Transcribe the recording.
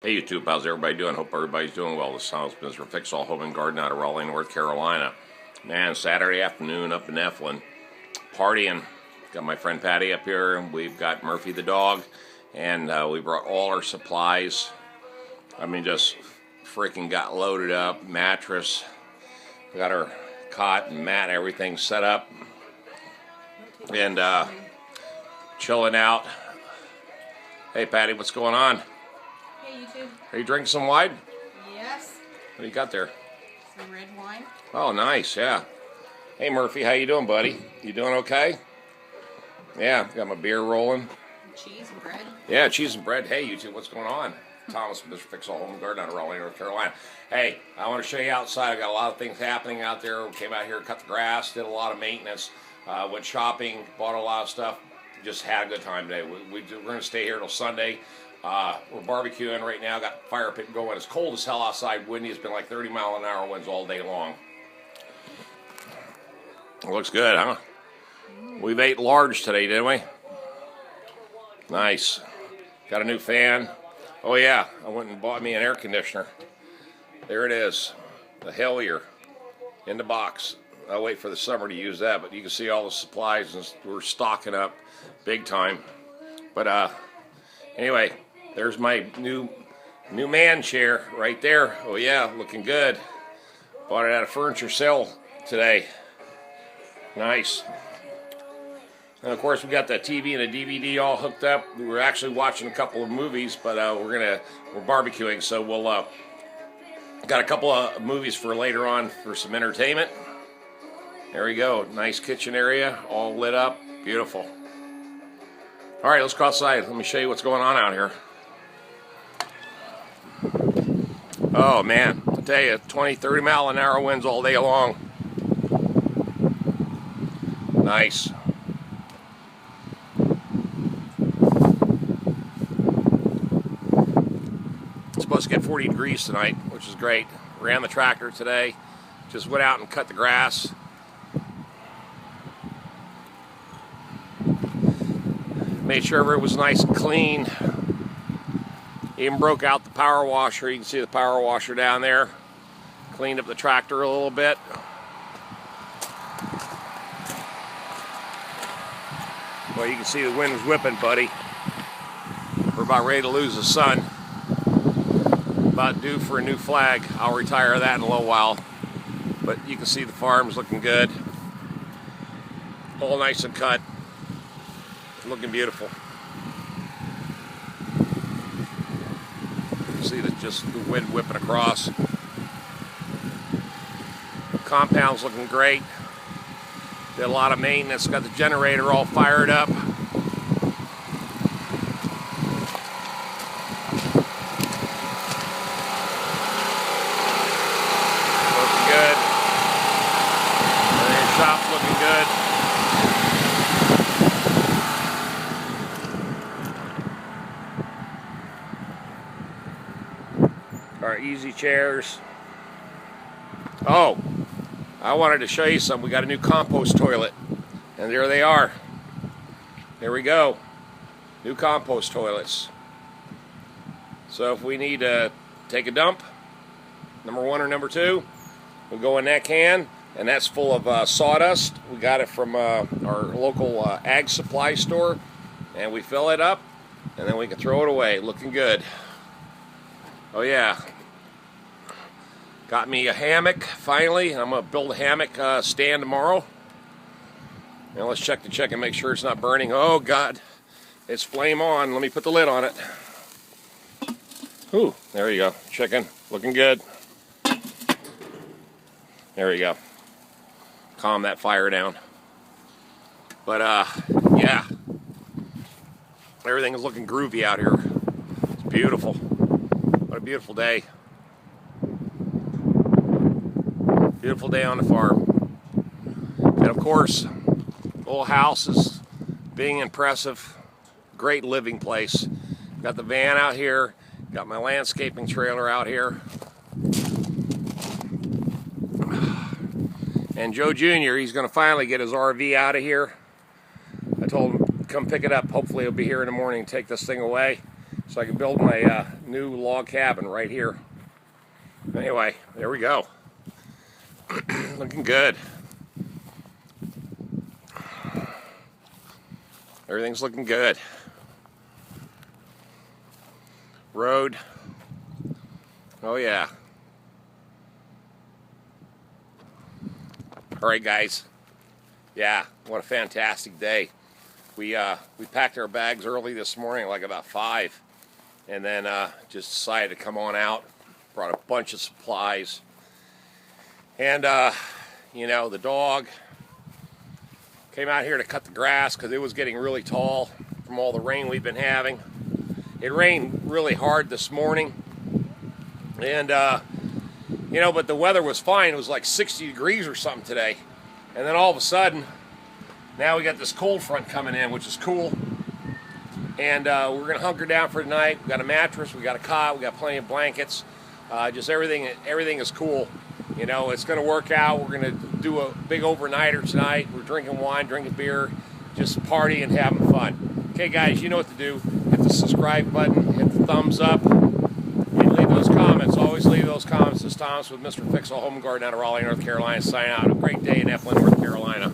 Hey YouTube, how's everybody doing? Hope everybody's doing well. This is Mr. Fix-All Home and Garden out of Raleigh, North Carolina. Man, Saturday afternoon up in Eflin, partying. Got my friend Patty up here, and we've got Murphy the dog, and we brought all our supplies. I mean, just freaking got loaded up. Mattress, we got our cot and mat, everything set up, and chilling out. Hey Patty, what's going on? Hey YouTube. Are you drinking some wine? Yes. What do you got there? Some red wine. Oh, nice, yeah. Hey Murphy, how you doing, buddy? You doing okay? Yeah, got my beer rolling. Cheese and bread. Yeah, cheese and bread. Hey YouTube, what's going on? Thomas from Mr. Fix-All Home and Garden out of Raleigh, North Carolina. Hey, I want to show you outside. I got a lot of things happening out there. We came out here, cut the grass, did a lot of maintenance, went shopping, bought a lot of stuff. Just had a good time today. We're going to stay here till Sunday. We're barbecuing right now, got the fire pit going. It's cold as hell outside, windy. It's been like 30-mile-an-hour winds all day long. It looks good, huh? We've ate large today, didn't we? Nice. Got a new fan. Oh yeah, I went and bought me an air conditioner. There it is, the Hellier in the box. I'll wait for the summer to use that, but you can see all the supplies, and we're stocking up big time. But anyway, there's my new man chair right there. Oh yeah, looking good. Bought it at a furniture sale today. Nice. And of course, we got the TV and the DVD all hooked up. We were actually watching a couple of movies, but we're barbecuing, so we'll got a couple of movies for later on for some entertainment. There we go. Nice kitchen area, all lit up, beautiful. All right, let's go outside. Let me show you what's going on out here. Oh man, I tell you, 20, 30-mile-an-hour winds all day long. Nice. It's supposed to get 40 degrees tonight, which is great. Ran the tractor today. Just went out and cut the grass. Made sure it was nice and clean. Even broke out the power washer. You can see the power washer down there. Cleaned up the tractor a little bit. Well, you can see the wind was whipping, buddy. We're about ready to lose the sun. About due for a new flag. I'll retire that in a little while. But you can see the farm's looking good. All nice and cut. Looking beautiful. You see just the wind whipping across. Compound's looking great. Did a lot of maintenance. Got the generator all fired up. Looking good. The shop's looking good. Our easy chairs. Oh, I wanted to show you something. We got a new compost toilet, and there they are. There we go. New compost toilets. So if we need to take a dump, number 1 or number 2, we'll go in that can, and that's full of sawdust. We got it from our local ag supply store, and we fill it up, and then we can throw it away. Looking good. Oh yeah. Got me a hammock, finally. I'm going to build a hammock stand tomorrow. Now let's check the check and make sure it's not burning. Oh, God. It's flame on. Let me put the lid on it. Ooh, there you go. Chicken. Looking good. There you go. Calm that fire down. But, yeah. Everything is looking groovy out here. It's beautiful. What a beautiful day. Beautiful day on the farm. And of course, the whole house is being impressive. Great living place. Got the van out here. Got my landscaping trailer out here. And Joe Jr., he's going to finally get his RV out of here. I told him come pick it up. Hopefully he'll be here in the morning and take this thing away. so I can build my new log cabin right here. Anyway, there we go. Looking good. Everything's looking good. Road. Oh yeah. All right, guys. Yeah, what a fantastic day. We packed our bags early this morning, like about 5, and then just decided to come on out. Brought a bunch of supplies, and you know, the dog came out here to cut the grass because it was getting really tall from all the rain we've been having. It rained really hard this morning, and you know, but the weather was fine. It was like 60 degrees or something today, and then all of a sudden, now we got this cold front coming in, which is cool. And we're gonna hunker down for tonight. We got a mattress, we got a cot, we got plenty of blankets. Just everything is cool. You know, it's gonna work out. We're gonna do a big overnighter tonight. We're drinking wine, drinking beer, just partying and having fun. Okay, guys, you know what to do. Hit the subscribe button, hit the thumbs up, and leave those comments. Always leave those comments. This is Thomas with Mr. Fix-All Home and Garden out of Raleigh, North Carolina. Sign out. Have a great day in Eflin, North Carolina.